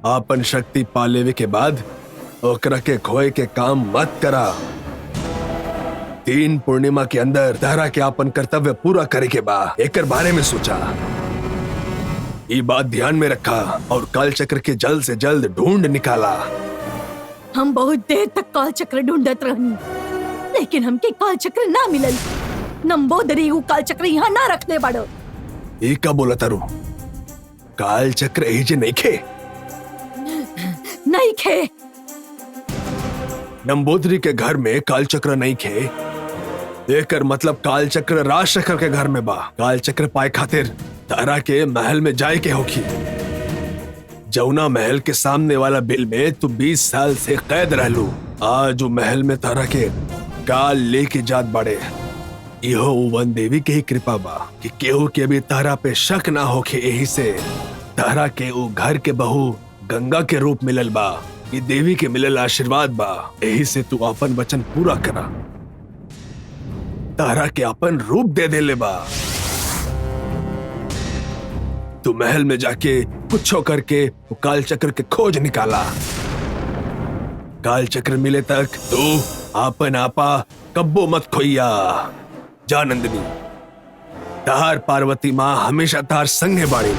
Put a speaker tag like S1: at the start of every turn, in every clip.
S1: आपन शक्ति पा लेवे के बाद ओकरा के खोए के काम मत करा। 3 पूर्णिमा के अंदर तारा के आपन कर्तव्य पूरा करे के बा, एकर बारे में सोचा। ये बात ध्यान में रखा और काल चक्र के जल्द से जल्द ढूंढ निकाला।
S2: हम बहुत देर तक काल चक्र ढूंढत रहनी, लेकिन हमके काल चक्र ना मिलल। नंबोदरी ऊ काल चक्र यहाँ ना रखने बड़ो।
S1: ये का बोला तारू? काल चक्र एजे नहीं खे?
S2: नहीं खे।
S1: नंबोदरी के घर में काल चक्र नहीं खे, एकर मतलब काल चक्र राजशेखर के घर में बा। काल चक्र पाए खातिर तारा के महल में जाए के होखी। जौना महल के सामने वाला बिल में तू 20 साल से कैद रहलू। आज वो महल में तारा के काल लेके जात बाड़े। इहो वन देवी के ही कृपा बा कि केहू के भी तारा पे शक ना होखे। यही से तारा के वो घर के बहू गंगा के रूप मिलल बा। ये देवी के मिलल आशीर्वाद बा। यही से तू अपन वचन पूरा करा। तारा के अपन रूप दे देले बा। तू महल में जाके कुछ करके वो काल चक्र के खोज निकाला। काल चक्र मिले तक तू आपन आपा कब्बो मत खोइया। जा नंदिनी, तार पार्वती माँ हमेशा तार संगे बाड़ी।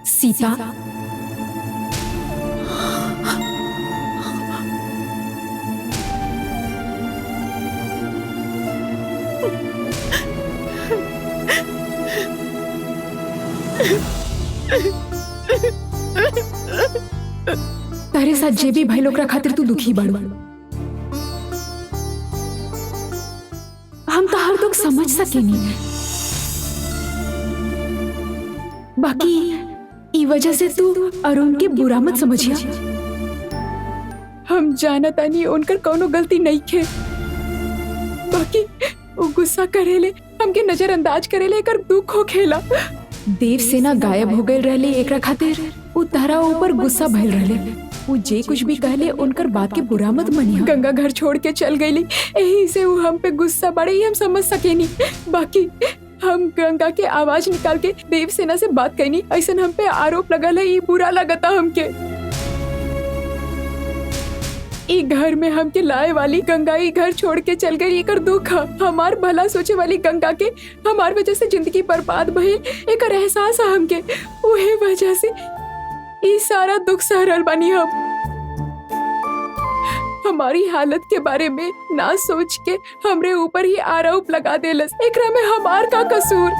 S2: सीता,
S3: तारे साथ जे भी भाई लोग खातिर तू दुखी बाड़ू। हम तो हर दुख समझ सके नहीं, बाकी ई वजह से तू अरुण के बुरा मत समझिया। हम जाना तानी उनकर कोनो गलती नहीं खे, बाकी वो गुस्सा करेले, हमके नजरअंदाज करेले, एकर दुख हो खेला। देवसेना गायब हो गए रहले, एकरा खातिर वो तारा ऊपर गुस्सा भइल रहले। वो जे कुछ भी कहले उनकर बात के बुरा मत मनिया। गंगा घर छोड़ के चल गईली, यही से वो हम पे गुस्सा बढ़े, ही हम समझ सकेनी। बाकी हम गंगा के आवाज निकाल के देवसेना से बात करनी, ऐसा हम पे आरोप लगल है, ये बुरा लगता हमके। ई घर में हमके लाए वाली गंगा ई घर छोड़ के चल गई, एकर दुख हमार भला सोचे वाली गंगा के हमार वजह से जिंदगी बर्बाद भइल, एकर एहसास है हमके। उहे वजह से ई सारा दुख सह रहल बानी हम। हमारी हालत के बारे में ना सोच के हमरे ऊपर ही आरोप लगा देलस, एकरा में हमार का कसूर?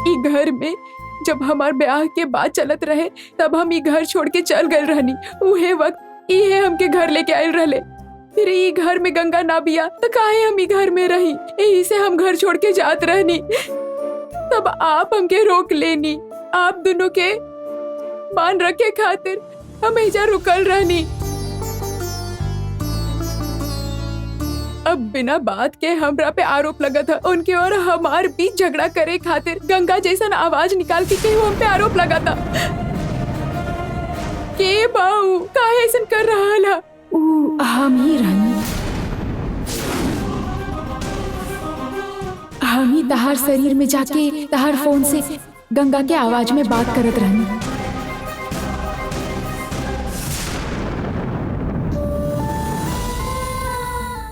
S3: ई घर में जब हमार ब्याह के बाद चलत रहे तब हम ई घर छोड़ के चल गए रहनी। उहे वक्त इहे हमके घर लेके आयल रहले। फिर ई घर में गंगा ना बिया तो काहे हम ई घर में रही, यही से हम घर छोड़ के जात रहनी। तब आप हमके रोक लेनी, आप दोनों के मान रखे खातिर हम एजा रुकल रहनी। अब बिना बात के हमरा पे आरोप लगा था उनके और हमार बीच झगड़ा करे खातिर गंगा जैसन आवाज निकाल के केहू हम पे आरोप लगा था। के बाऊ काहे ऐसन कर रहा है? हम ही रहनी, हम ही तहार शरीर में जाके तहार फोन से गंगा के आवाज में बात करत रहनी।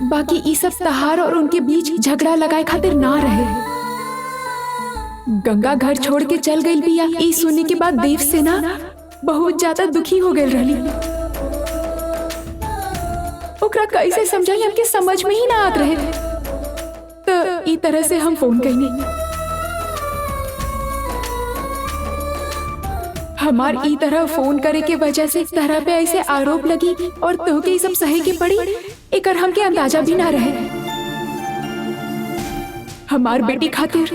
S3: बाकी ई सब तहार और उनके बीच झगड़ा लगाए खातिर ना रहे। गंगा घर छोड़ के चल गई बिया, ई सुनने के बाद देवसेना बहुत ज्यादा दुखी हो गई रहली। ओकरा कैसे समझाई हमके समझ में ही ना आत रहे। तो ई तरह से हम फोन कईनी। हमार ई तरह फोन करे के वजह से तरह पे ऐसे आरोप लगी और तोहके ई सब सहे के पड़ी, एकर हमके अंदाजा भी ना रहे। हमार बेटी खातिर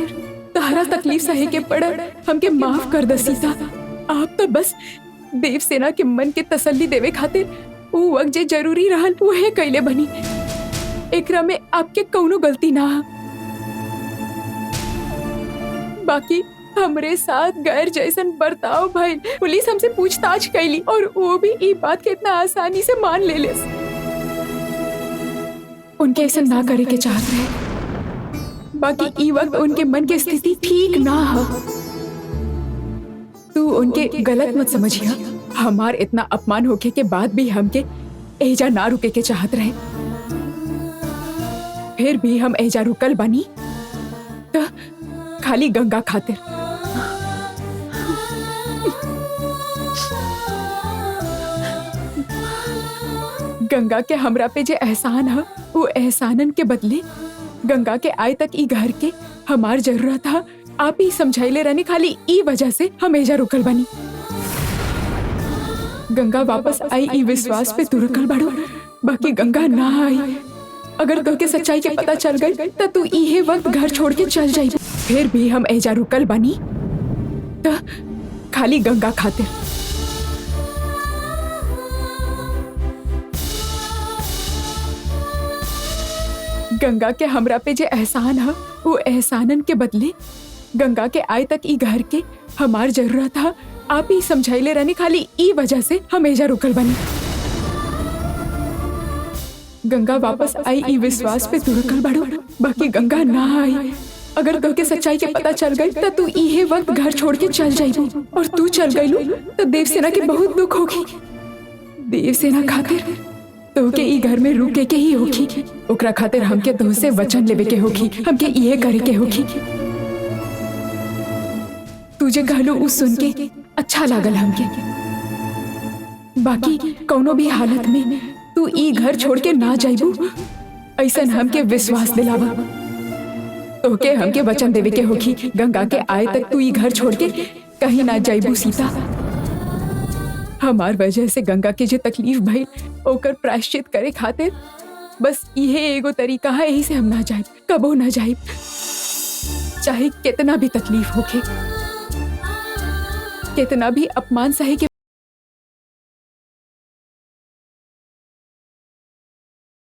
S3: तहरा तकलीफ सहे के पड़ल, हमके माफ कर द सीता। आप तो बस देवसेना के मन के तसल्ली देवे खातिर उ वक्त जे जरूरी रहल उहे कैले बनी। एकरा में आपके कौनो गलती ना है। बाकी हमरे साथ गैर जैसन बर्ताव भइल, पुलिस हमसे पूछताछ कैली और वो भी ई बात के इतना आसानी से मान ले ले। उनके ऐसा ना करे के चाहत रहे, बाकी ई वक्त उनके मन की स्थिति ठीक ना है। तू उनके गलत मत समझिया। हमार इतना अपमान होके के बाद भी हमके एजा ना रुके के चाहत रहे, फिर भी हम एजा रुकल बनी तो खाली गंगा खातिर। गंगा के हमरा पे जे एहसान है, वो एहसानन के बदले गंगा के आय तक ई घर के हमार जरूरत है। आप ही समझाइले रहने, खाली ई वजह से हम एजा रुकल बनी। गंगा वापस आई ई विश्वास पे तू रुकल बाड़ू, बाकी गंगा ना आई। अगर तोके सच्चाई के पता चल गई तो तू इहे वक्त घर छोड़ के चल जाई। फिर भी हम एजा रुकल बनी तो खाली गंगा खातिर। गंगा के हमरा पे जे एहसान है, वो एहसानन के बदले गंगा के आय तक ई घर के हमार जरूरत है। आप ही समझाइले रहने, खाली ई वजह से हम एजा रुकल बनी। गंगा वापस आई ई विश्वास पे तू रुकल बाड़ू, बाकी गंगा ना आई। अगर तोके सच्चाई के पता चल गई तो तू इहे वक्त घर छोड़ के चल जाइबू, और तू चल गईलू तो देवसेना के बहुत दुख होगी। देवसेना खातिर तोके ई घर में रुके के ही होगी। ओकरा खातिर हमके तोहसे वचन लेवे के होगी, हमके इहे करे के होगी। तुझे कहलू उ सुन के अच्छा लागल हमके, बाकी कौनो भी हालत में तू ई घर छोड़ के ना जाइबू, ऐसन हमके विश्वास दिलावा। तोके हमके वचन देवे के होगी, गंगा के आय तक तू ई घर छोड़ के कहीं ना जाइबू सीता। हमार वजह से गंगा के जो तकलीफ भइल ओकर प्रायश्चित करे खातिर बस इहे एगो तरीका है, यही से हम ना जाइब, कबो ना जाइब, चाहे कितना भी तकलीफ होके, कितना भी अपमान सहे के